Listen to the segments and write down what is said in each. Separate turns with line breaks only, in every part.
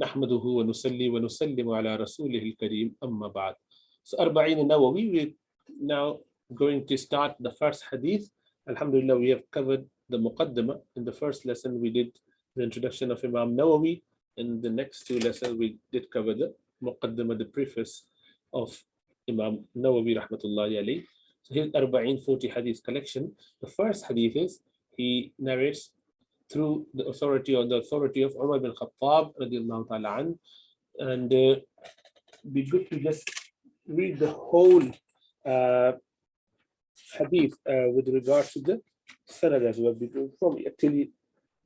نحمده ونصلي ونسلم على رسوله الكريم أما بعد. So Arbaeen-An-Nawawi, we're now going to start the first hadith. Alhamdulillah, we have covered the Muqaddimah. In the first lesson, we did the introduction of Imam Nawawi. In the next two lessons, we did cover the Muqaddimah, the preface of Imam Nawawi rahmatullahi alayhi. So his Arba'een 40 hadith collection. The first hadith is, he narrates through the authority of Umar bin Khattab radiallahu ta'ala an, and be good to just read the whole hadith with regard to the sanad as well, because from actually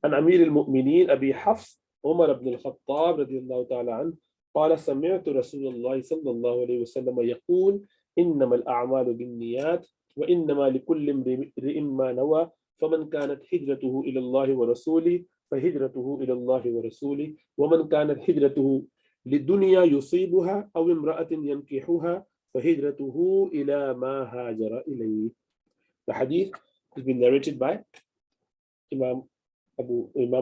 an Amir al-Mu'mineen Abi Hafs Umar ibn al-Khattab radiallahu ta'ala an قال سمعت رسول الله صلى الله عليه وسلم يقول إنما الأعمال بالنيات وإنما لكل امرئ ما نوى فمن كانت هجرته إلى الله ورسوله فهجرته إلى الله ورسوله ومن كانت هجرته للدنيا يصيبها أو امرأة ينكحها فهجرته إلى ما هاجر إليه. The hadith has been narrated by Imam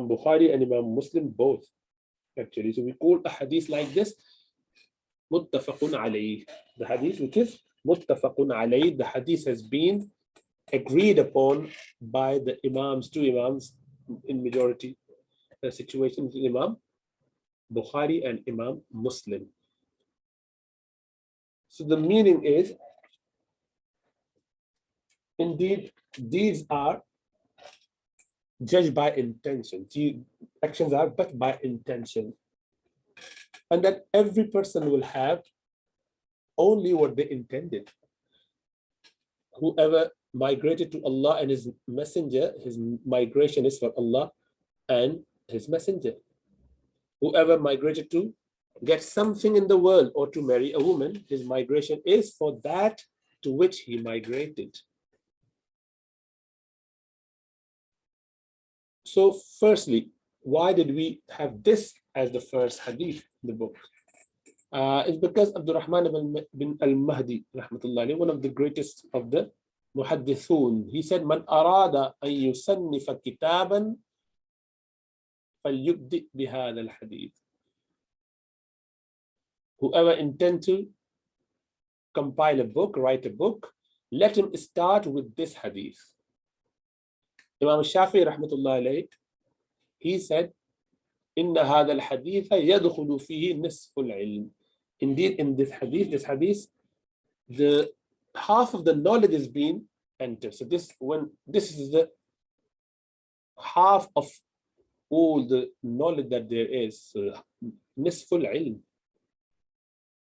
Bukhari and Imam Muslim both, actually. So we call a hadith like this muttafaqun alayh. The hadith which is muttafaqun alayh, the hadith has been agreed upon by the Imams, two Imams in majority situations, Imam Bukhari and Imam Muslim. So the meaning is, indeed, these are judged by intention. Actions are but by intention. And that every person will have only what they intended. Whoever migrated to Allah and His Messenger, his migration is for Allah and His Messenger. Whoever migrated to get something in the world or to marry a woman, his migration is for that to which he migrated. So firstly, why did we have this as the first hadith in the book? It's because Abdurrahman bin al-Mahdi, rahmatullahi, one of the greatest of the muhaddithun, he said, Man arada an yusannifa kitaban falyubdi bihadha al-hadith. Whoever intends to compile a book, write a book, let him start with this hadith. Imam Shafi'i rahmatullahi alayhi, he said, Inna hadha al-hadith yadkhulu fihi nisful ilm. Indeed, in this hadith, the half of the knowledge is being entered. So this is the half of all the knowledge that there is. So, nisful ilm.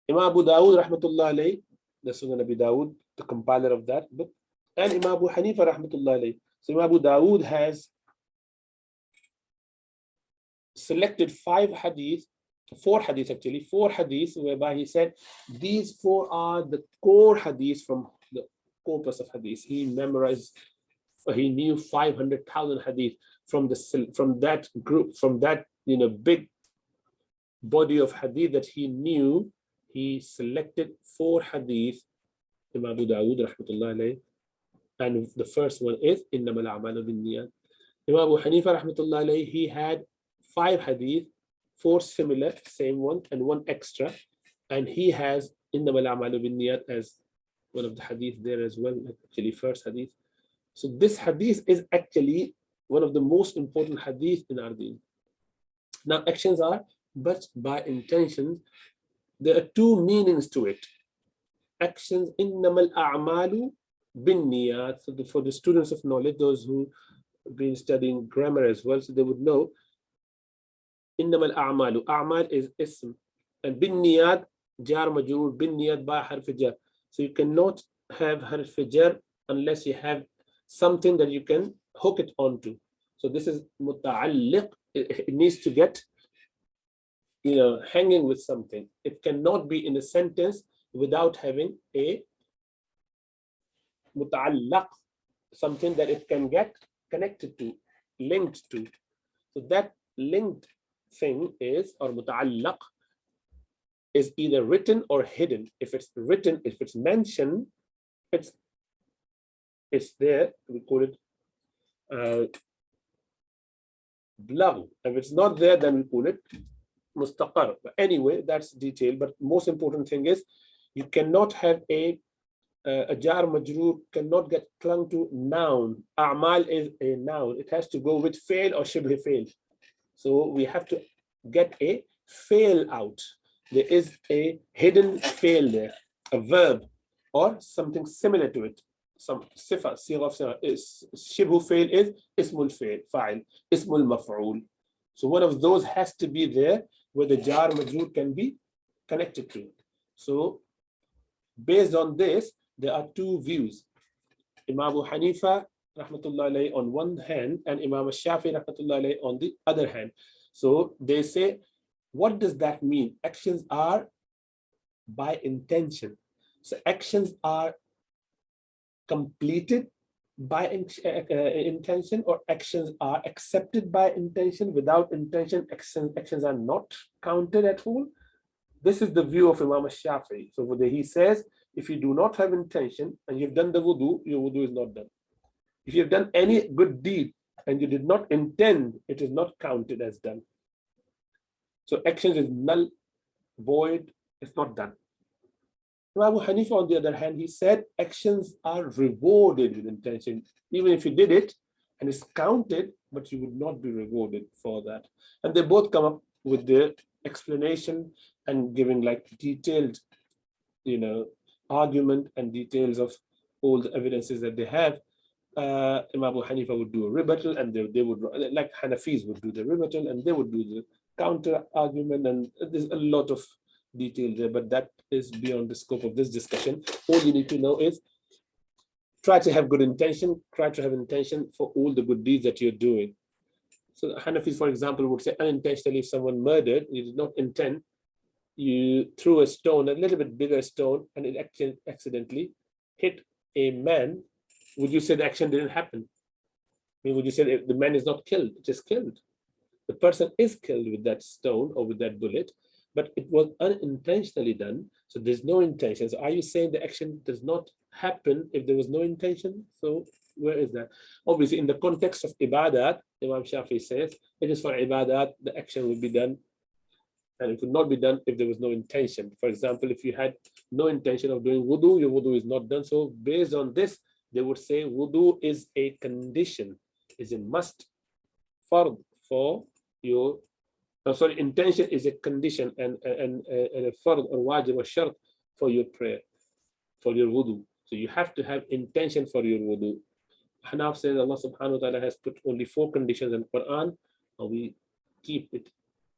Imam Abu Dawud rahmatullah alayhi, the Sunan Abi Dawud, the compiler of that book, and Imam Abu Hanifa rahmatullah alayhi. So Imam Abu Dawud has selected four hadiths, whereby he said these four are the core hadiths from the corpus of hadith. He memorized, he knew 500,000 hadith from that group, from that big body of hadith that he knew. He selected four hadith, Imam Abu Dawud rahmatullah alayhi, and the first one is innamal a'malu binniyat. Imam Abu Hanifa rahmatullah alayhi, he had 5 hadith, 4 similar, same one, and 1 extra, and he has innamal a'malu binniyat as one of the hadith there as well, actually first hadith. So this hadith is actually one of the most important hadith in our deen. Now actions are but by intentions. There are 2 meanings to it. Actions, innamal a'malu binniyat. So for the students of knowledge, those who have been studying grammar as well, so they would know innamal a'malu. A'mal is ism, and binniyat jar majroor, binniyat by harf jar. So you cannot have harf jar unless you have something that you can hook it onto. So this is muta'alliq. It needs to get hanging with something. It cannot be in a sentence without having a muta'allaq, something that it can get connected to, linked to. So that linked thing is, or muta'allaq, is either written or hidden. If it's written, if it's mentioned, it's there, we call it blag. If it's not there, then we call it mustaqar. But anyway, that's detail. But most important thing is you cannot have a jar majroor cannot get clung to noun. A'mal is a noun. It has to go with fail or shibh fail. So we have to get a fail out. There is a hidden fail there, a verb or something similar to it. Some sifa, sigha of sifa is shibh fail is ismul fail, fa'il, ismul maf'ul. So one of those has to be there where the jar majroor can be connected to. So based on this, there are two views. Imam Abu Hanifa rahmatullah alayhi on one hand and Imam Shafi rahmatullah alayhi on the other hand. So they say, what does that mean? Actions are by intention. So actions are completed by intention, or actions are accepted by intention. Without intention, actions are not counted at all. This is the view of Imam Shafi. So he says, if you do not have intention and you've done the wudu, your wudu is not done. If you've done any good deed and you did not intend, it is not counted as done. So action is null, void, it's not done. Abu Hanifa, on the other hand, he said actions are rewarded with intention. Even if you did it and it's counted, but you would not be rewarded for that. And they both come up with their explanation and giving like detailed, argument and details of all the evidences that they have. Imam Abu Hanifa would do a rebuttal, and they would, like Hanafis would do the rebuttal, and they would do the counter argument, and there's a lot of detail there, but that is beyond the scope of this discussion. All you need to know is try to have good intention, try to have intention for all the good deeds that you're doing. So Hanafis, for example, would say unintentionally if someone murdered, you did not intend, you threw a stone, a little bit bigger stone, and it accidentally hit a man, would you say the action didn't happen? I mean, would you say the man is not killed, it is killed? The person is killed with that stone or with that bullet, but it was unintentionally done, so there's no intention. So are you saying the action does not happen if there was no intention? So where is that? Obviously, in the context of ibadat, Imam Shafi says, it is for ibadat, the action will be done, and it would not be done if there was no intention. For example, if you had no intention of doing wudu, your wudu is not done. So based on this, they would say wudu is a condition, is a must for your, intention is a condition and a fard or wajib or shart for your prayer, for your wudu. So you have to have intention for your wudu. Hanaf says Allah subhanahu wa ta'ala has put only 4 conditions in Quran, and we keep it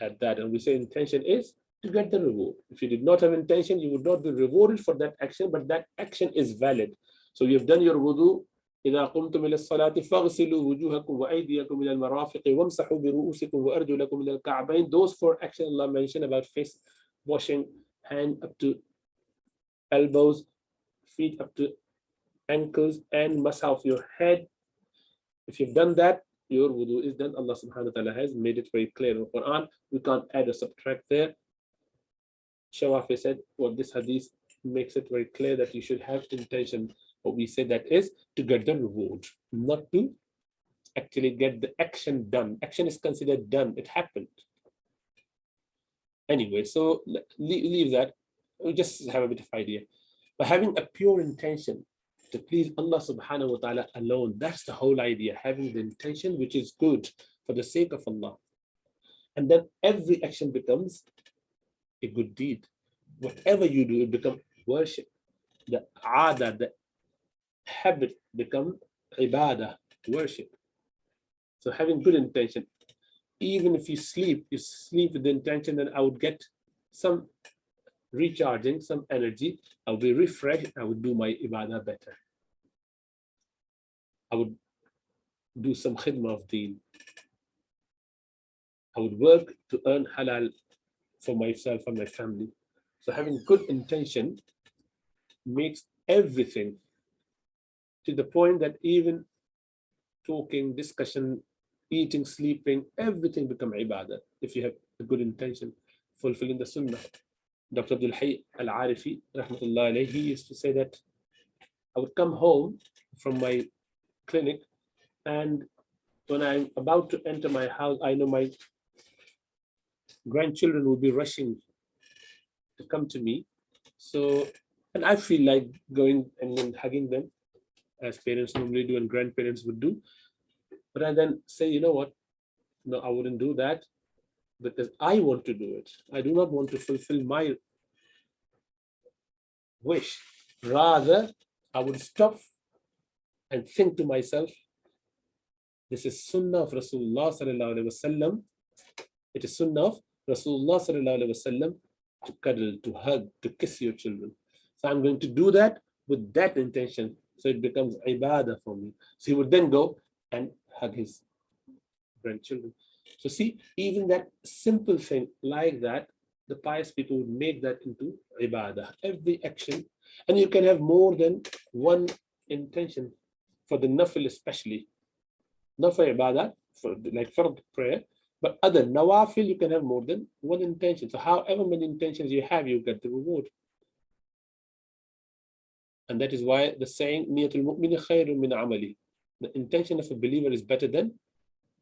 at that. And we say intention is to get the reward. If you did not have intention, you would not be rewarded for that action, but that action is valid. So you have done your wudu. إذا قمتم إلى الصلاة فاغسلوا وجوهكم وأيديكم إلى المرافق وامسحوا برؤوسكم وأرجلكم إلى الكعبين. Those 4 actions Allah mentioned about face washing, hand up to elbows, feet up to ankles, and masah of your head. If you've done that, your wudu is done. Allah subhanahu wa ta'ala has made it very clear in the Quran. We can't add or subtract there. Shawafi said, well, this hadith makes it very clear that you should have intention. What we say that is to get the reward, not to actually get the action done. Action is considered done, it happened. Anyway, so leave that. We just have a bit of idea. But having a pure intention to please Allah subhanahu wa ta'ala alone, that's the whole idea, having the intention which is good for the sake of Allah. And then every action becomes a good deed. Whatever you do, it becomes worship. The aada, the habit become ibadah, worship. So having good intention, even if you sleep with the intention that I would get some recharging, some energy, I'll be refreshed, I would do my ibadah better. I would do some khidmah of deen. I would work to earn halal for myself and my family. So having good intention makes everything, to the point that even talking, discussion, eating, sleeping, everything become ibadah if you have a good intention, fulfilling the sunnah. Dr. Abdul Hayy Al-Arifi, rahmatullah alayhi, he used to say that I would come home from my clinic, and when I'm about to enter my house, I know my grandchildren will be rushing to come to me. So, and I feel like going and then hugging them as parents normally do and grandparents would do. But I then say, you know what? No, I wouldn't do that because I want to do it. I do not want to fulfill my wish. Rather, I would stop and think to myself, this is Sunnah of Rasulullah sallallahu alaihi wasallam. It is Sunnah of Rasulullah sallallahu alaihi wasallam to cuddle, to hug, to kiss your children. So I'm going to do that with that intention. So it becomes ibadah for me. So he would then go and hug his grandchildren. So see, even that simple thing like that, the pious people would make that into ibadah. Every action, and you can have more than one intention for the nafil especially. Not for ibadah, for like fard prayer, but other nawafil, you can have more than one intention. So however many intentions you have, you get the reward. And that is why the saying, niyatul mu'mini khayrun min amali. The intention of a believer is better than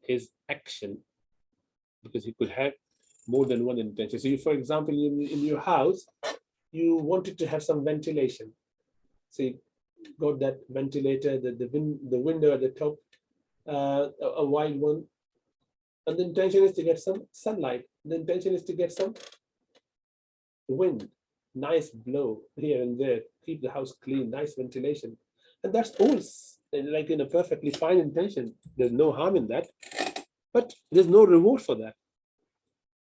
his action, because he could have more than one intention. So you, for example, in your house, you wanted to have some ventilation. So you got that ventilator, the window at the top, a wide one. And the intention is to get some sunlight. The intention is to get some wind, nice blow here and there, keep the house clean, nice ventilation. And that's all like in a perfectly fine intention. There's no harm in that, but there's no reward for that.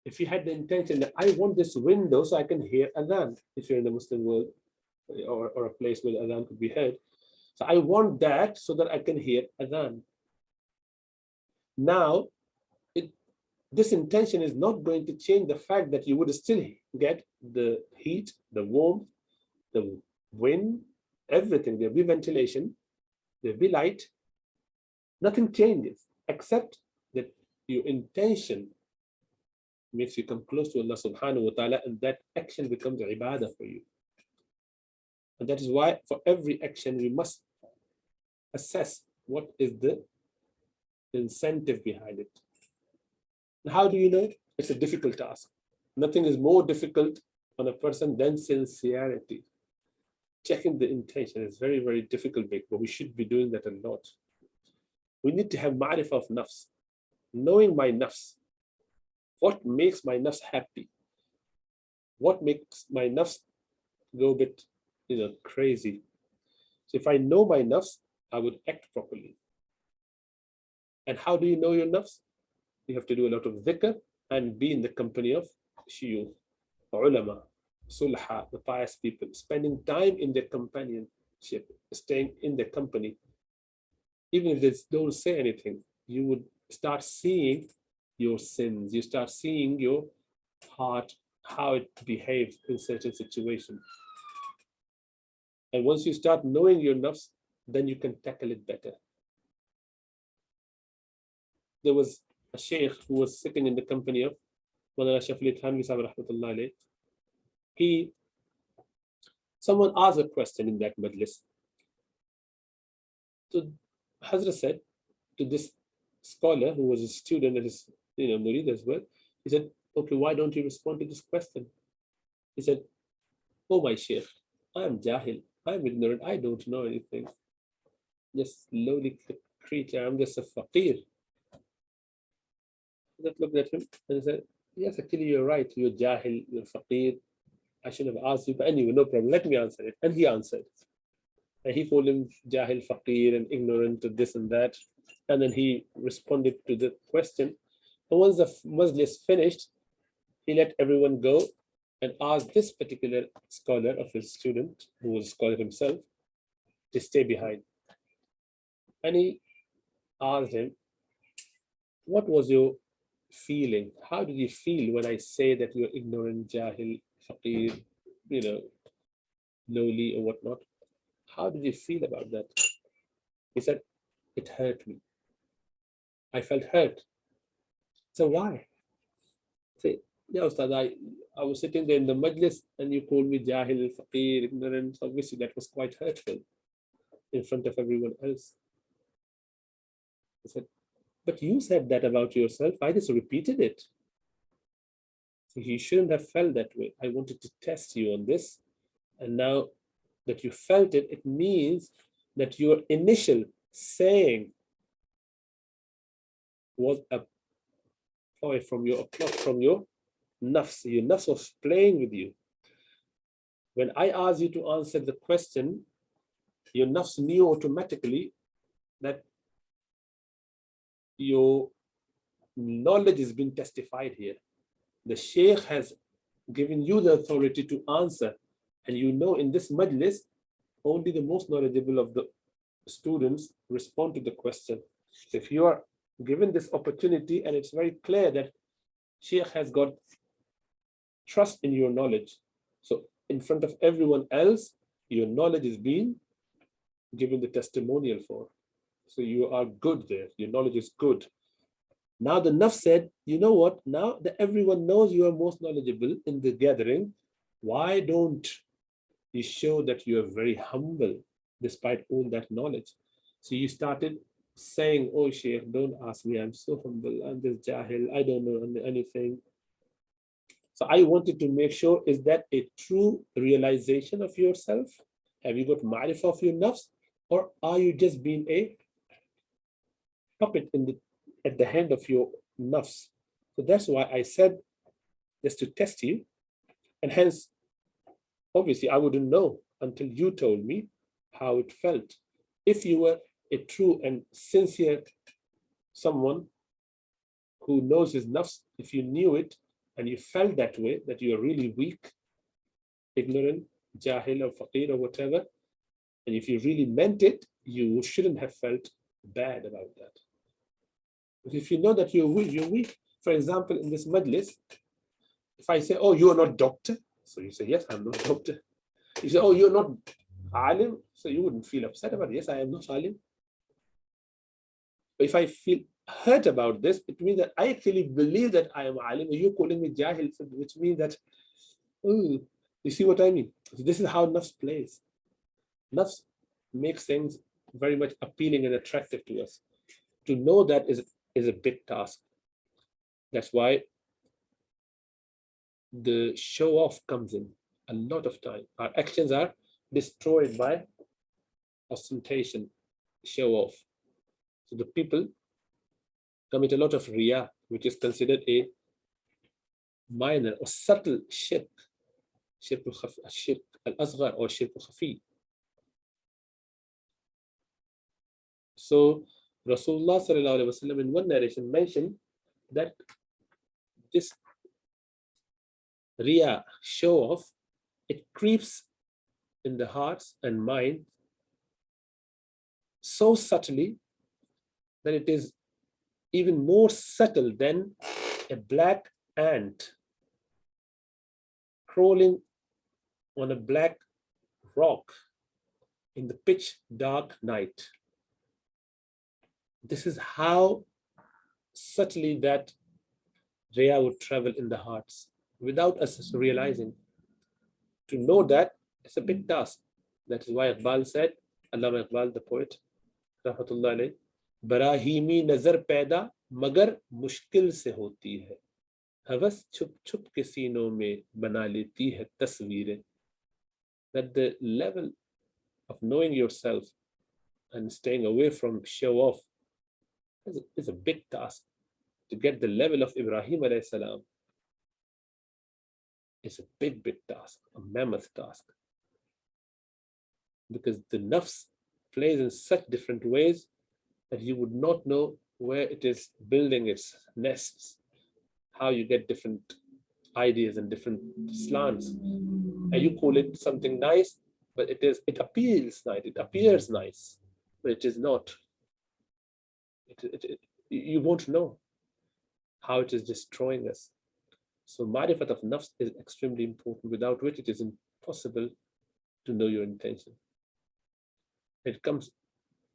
If you had the intention that I want this window so I can hear adhan, if you're in the Muslim world or a place where adhan could be heard. So I want that so that I can hear adhan. Now, this intention is not going to change the fact that you would still get the heat, the warmth, the wind, everything. There'll be ventilation, there'll be light. Nothing changes except that your intention makes you come close to Allah subhanahu wa ta'ala, and that action becomes ibadah for you. And that is why for every action we must assess what is the incentive behind it. How do you know? It's a difficult task. Nothing is more difficult on a person than sincerity. Checking the intention is very, very difficult, but we should be doing that a lot. We need to have ma'rifah of nafs, knowing my nafs. What makes my nafs happy? What makes my nafs go a bit, crazy? So if I know my nafs, I would act properly. And how do you know your nafs? You have to do a lot of dhikr and be in the company of shuyukh, ulama, sulha, the pious people, spending time in their companionship, staying in their company. Even if they don't say anything, you would start seeing your sins. You start seeing your heart, how it behaves in certain situations. And once you start knowing your nafs, then you can tackle it better. There was a sheikh who was sitting in the company of Mawlana Shafli Thanvi Sahib rahmatullah alayh. Someone asked a question in that majlis. So Hazrat said to this scholar who was a student and his murid as well, he said, okay, why don't you respond to this question? He said, oh my sheikh, I am jahil, I am ignorant, I don't know anything. Just lowly creature, I'm just a faqir. That looked at him and said, yes, actually you're right, you're jahil, you're faqir. I should have asked you, but anyway, no problem, let me answer it. And he answered. And he called him jahil, faqir, and ignorant to this and that. And then he responded to the question. And once the majlis finished, he let everyone go and asked this particular scholar of his student, who was a scholar himself, to stay behind. And he asked him, what was your feeling? How did you feel when I say that you're ignorant, jahil, faqir, lowly or whatnot? How did you feel about that? He said, it hurt me. I felt hurt. So why? Say, yeah, Ustad, I was sitting there in the majlis and you called me jahil, faqir, ignorant. Obviously, that was quite hurtful in front of everyone else. He said, but you said that about yourself. I just repeated it. You shouldn't have felt that way. I wanted to test you on this. And now that you felt it, it means that your initial saying was a ploy from your nafs. Your nafs was playing with you. When I asked you to answer the question, your nafs knew automatically that your knowledge is being testified here. The Sheikh has given you the authority to answer. And you know, in this majlis, only the most knowledgeable of the students respond to the question. So if you are given this opportunity, and it's very clear that Sheikh has got trust in your knowledge. So in front of everyone else, your knowledge is being given the testimonial for. So you are good there. Your knowledge is good. Now the Nafs said, you know what? Now that everyone knows you are most knowledgeable in the gathering, why don't you show that you are very humble despite all that knowledge? So you started saying, oh Sheikh, don't ask me, I'm so humble, I'm just jahil, I don't know anything. So I wanted to make sure, is that a true realization of yourself? Have you got ma'rifah of your nafs? Or are you just being a puppet at the hand of your nafs? So that's why I said, just to test you. And hence, obviously, I wouldn't know until you told me how it felt. If you were a true and sincere someone who knows his nafs, if you knew it and you felt that way, that you are really weak, ignorant, jahil or faqir or whatever, and if you really meant it, you shouldn't have felt bad about that. But if you know that you're weak. For example, in this majlis, if I say, oh, you're not doctor, so you say, yes, I'm not doctor. You say, oh, you're not alim, so you wouldn't feel upset about it. Yes, I am not alim. But if I feel hurt about this, it means that I actually believe that I am alim, and you're calling me jahil, which means that, oh, you see what I mean? So this is how nafs plays. Nafs makes things very much appealing and attractive to us. To know that is a big task. That's why the show off comes in a lot of time. Our actions are destroyed by ostentation, show off. So the people commit a lot of riya, which is considered a minor or subtle shirk, shirk al-asghar or shirk al-khafi. So Rasulullah sallallahu alaihi wasallam in one narration mentioned that this riya, show off, it creeps in the hearts and mind so subtly that it is even more subtle than a black ant crawling on a black rock in the pitch dark night. This is how subtly that riya would travel in the hearts without us realizing. To know that, it's a big task. That is why Iqbal said, Allama Iqbal, the poet, rahmatullah alayh, बराहीमी नजर पैदा मगर मुश्किल से होती है, हवस छुप छुप के सीनों में बना लेती है तस्वीरें. That the level of knowing yourself and staying away from show off is a big task. To get the level of Ibrahim alayhi salam is a big task, a mammoth task. Because the nafs plays in such different ways that you would not know where it is building its nests, how you get different ideas and different slants. And you call it something nice, but it appeals nice, it appears nice, but it is not. You won't know how it is destroying us. So ma'rifat of nafs is extremely important, without which it is impossible to know your intention. It comes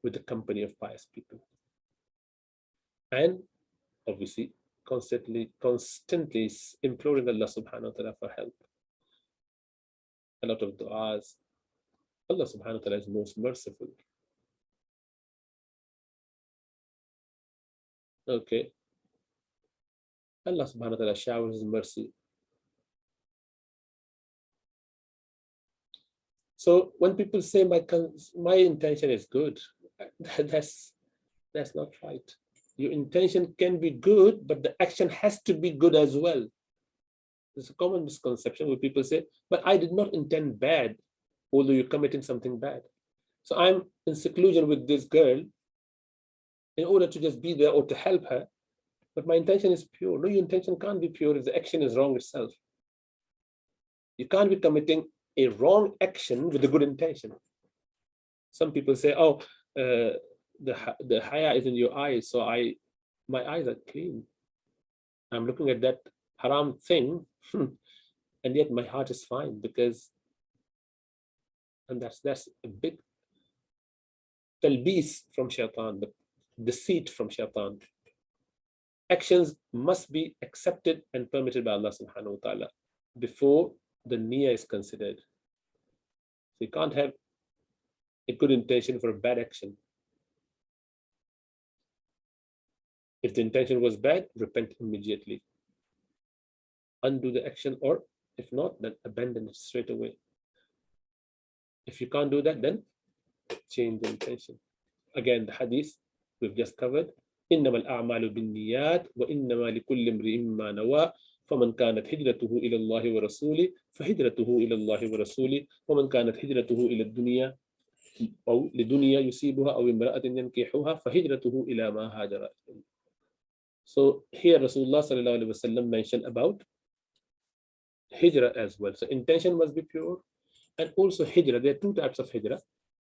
with the company of pious people. And obviously, constantly imploring Allah subhanahu wa ta'ala for help. A lot of du'as. Allah subhanahu wa ta'ala is most merciful. Okay. Allah subhanahu wa ta'ala showers His mercy So when people say my intention is good, that's not right. Your intention can be good, but the action has to be good as well. There's a common misconception where people say, but I did not intend bad, although you're committing something bad. So I'm in seclusion with this girl in order to just be there or to help her, but my intention is pure. No, your intention can't be pure if the action is wrong itself. You can't be committing a wrong action with a good intention. Some people say, oh, the haya is in your eyes, so my eyes are clean. I'm looking at that haram thing, and yet my heart is fine and that's a big talbis from shaitan, the deceit from shaitan. Actions must be accepted and permitted by Allah subhanahu wa ta'ala before the niyyah is considered. So you can't have a good intention for a bad action. If the intention was bad, repent immediately. Undo the action, or if not, then abandon it straight away. If you can't do that, then change the intention. Again, the hadith we've just covered. إنما الأعمال بالنيات وإنما لكل امرئ ما نوى فمن كانت هجرته إلى الله ورسوله فهجرته إلى الله ورسوله ومن كانت هجرته إلى الدنيا أو لدنيا يصيبها أو امرأة ينكحها فهجرته إلى ما هاجر. So here Rasulullah sallallahu alaihi wasallam mentioned about hijrah as well. So intention must be pure, and also hijrah. There are two types of hijrah,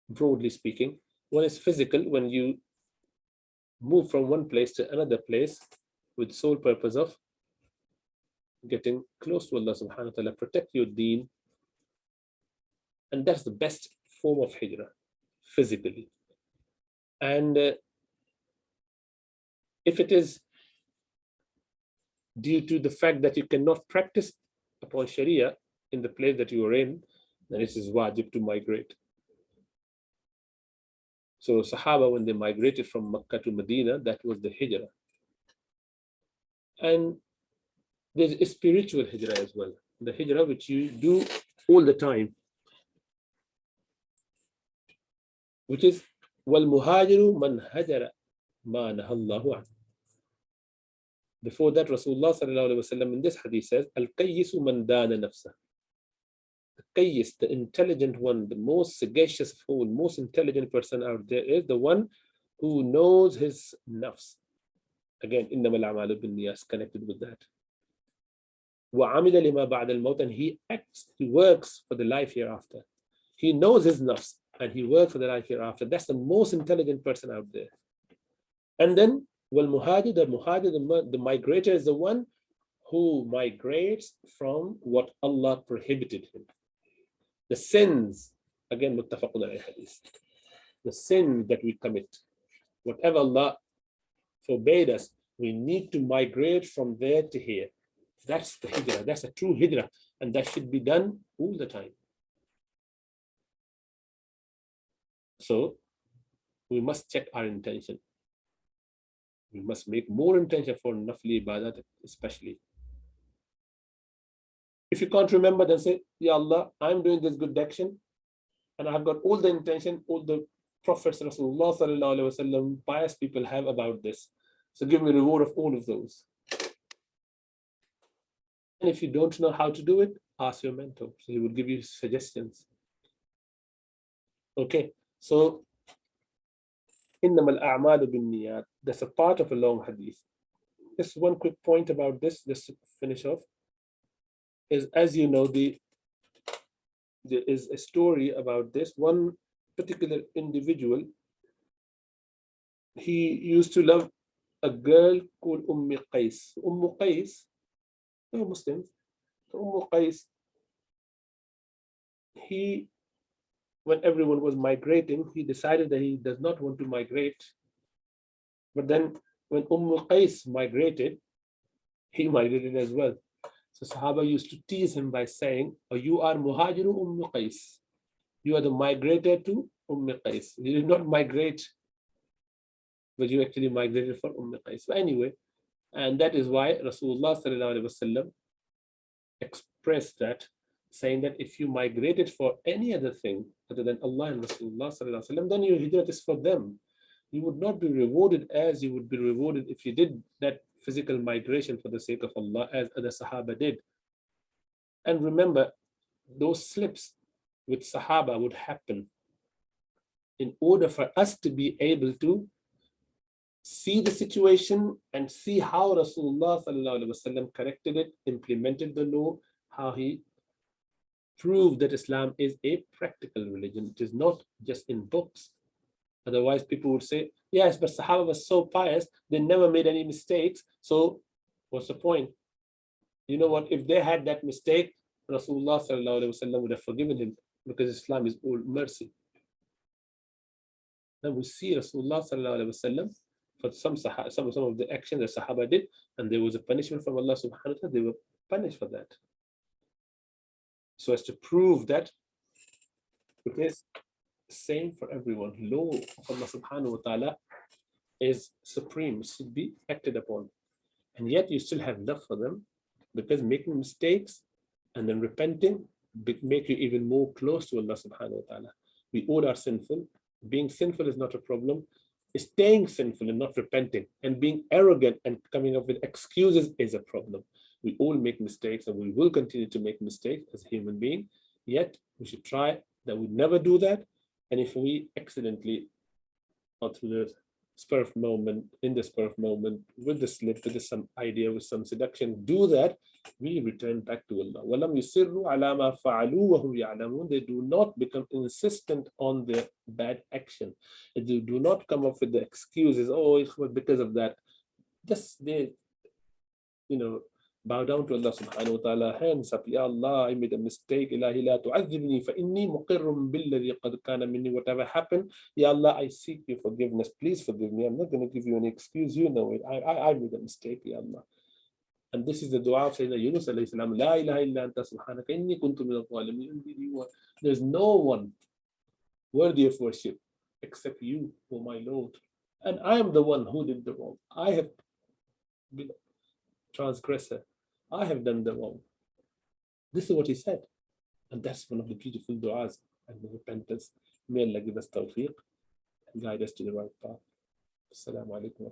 broadly speaking. One is physical, when you move from one place to another place with sole purpose of getting close to Allah subhanahu wa ta'ala, protect your deen. And that's the best form of hijrah, physically. And if it is due to the fact that you cannot practice upon Sharia in the place that you are in, then it is wajib to migrate. So Sahaba, when they migrated from Makkah to Medina, that was the hijrah. And there's a spiritual hijrah as well, the hijrah which you do all the time, which is وَالْمُهَاجِرُ مَنْ هَجَرَ مَا نَهَى اللَّهُ عَنْهُ. Before that, Rasulullah sallallahu alaihi wasallam in this hadith says, Al-Qayyisu man dana nafsa. The Qayyis, the intelligent one, the most sagacious fool, most intelligent person out there is the one who knows his nafs. Again, innamal a'malu binniyat, connected with that. وَعَمِلَ لِمَا بَعْدَ الْمَوْتِ, and he acts, he works for the life hereafter. He knows his nafs and he works for the life hereafter. That's the most intelligent person out there. And then والمهاجر, the migrator is the one who migrates from what Allah prohibited him. The sins, again, muttafaqun alayhi hadith. The sins that we commit, whatever Allah forbade us, we need to migrate from there to here. That's the hijrah. That's a true hijrah, and that should be done all the time. So we must check our intention. We must make more intention for nafli ibadat, especially. If you can't remember, then say, Ya Allah, I'm doing this good action, and I've got all the intention, all the prophets, Rasulullah sallallahu alaihi wasallam, pious people have about this. So give me reward of all of those. And if you don't know how to do it, ask your mentor. So he will give you suggestions. Okay, so innamal a'malu binniyat. That's a part of a long hadith. Just one quick point about this, just to finish off, is, as you know, there is a story about this. One particular individual, he used to love a girl called Qais. Qais, they were Muslims. So Qais, when everyone was migrating, he decided that he does not want to migrate. But then when Qais migrated, he migrated as well. So Sahaba used to tease him by saying, oh, you are Muhajiru Qais. You are the migrator to Qais. You did not migrate, but you actually migrated for Qais. But anyway, and that is why Rasulullah sallallahu alaihi wasallam expressed that saying that if you migrated for any other thing other than Allah and Rasulullah sallallahu alaihi wasallam, then your hijrat is for them. You would not be rewarded as you would be rewarded if you did that physical migration for the sake of Allah as other Sahaba did. And remember, those slips with Sahaba would happen in order for us to be able to see the situation and see how Rasulullah sallallahu alaihi wasallam corrected it, implemented the law, how he proved that Islam is a practical religion. It is not just in books. Otherwise, people would say, yes, but Sahaba was so pious, they never made any mistakes. So what's the point? You know what? If they had that mistake, Rasulullah sallallahu alaihi wasallam would have forgiven him, because Islam is all mercy. Then we see Rasulullah sallallahu alaihi wasallam for some of the action that Sahaba did, and there was a punishment from Allah subhanahu wa ta'ala. They were punished for that. So as to prove that it is same for everyone. Law of Allah subhanahu wa ta'ala is supreme, should be acted upon. And yet you still have love for them, because making mistakes and then repenting make you even more close to Allah subhanahu wa ta'ala. We all are sinful. Being sinful is not a problem. Staying sinful and not repenting and being arrogant and coming up with excuses is a problem. We all make mistakes, and we will continue to make mistakes as a human being. Yet we should try that we never do that. And if we accidentally, or through the spur of moment, in the spur of moment, with the slip, with some idea, with some seduction, do that, we return back to Allah. وَلَمْ يُصِرُّوا عَلَى مَا فَعَلُوا وَهُمْ يَعْلَمُونَ. They do not become insistent on their bad action. They do not come up with the excuses, oh, it was because of that. Just they, bow down to Allah subhanahu wa ta'ala, hands up, Ya Allah, I made a mistake, Ilahi la tu'adhibni fa inni muqirrum billadhi qad kana minni. Whatever happened, Ya Allah, I seek your forgiveness, please forgive me. I'm not going to give you any excuse, you know it. I made a mistake, Ya Allah. And this is the dua of Sayyidina Yunus alayhi salam, La ilaha illa anta subhanaka inni kuntu min al-zalimin. There's no one worthy of worship except you, O my Lord. And I am the one who did the wrong. I have been transgressor. I have done the wrong. This is what he said. And that's one of the beautiful du'as and the repentance. May Allah give us tawfiq and guide us to the right path. Assalamu alaikum.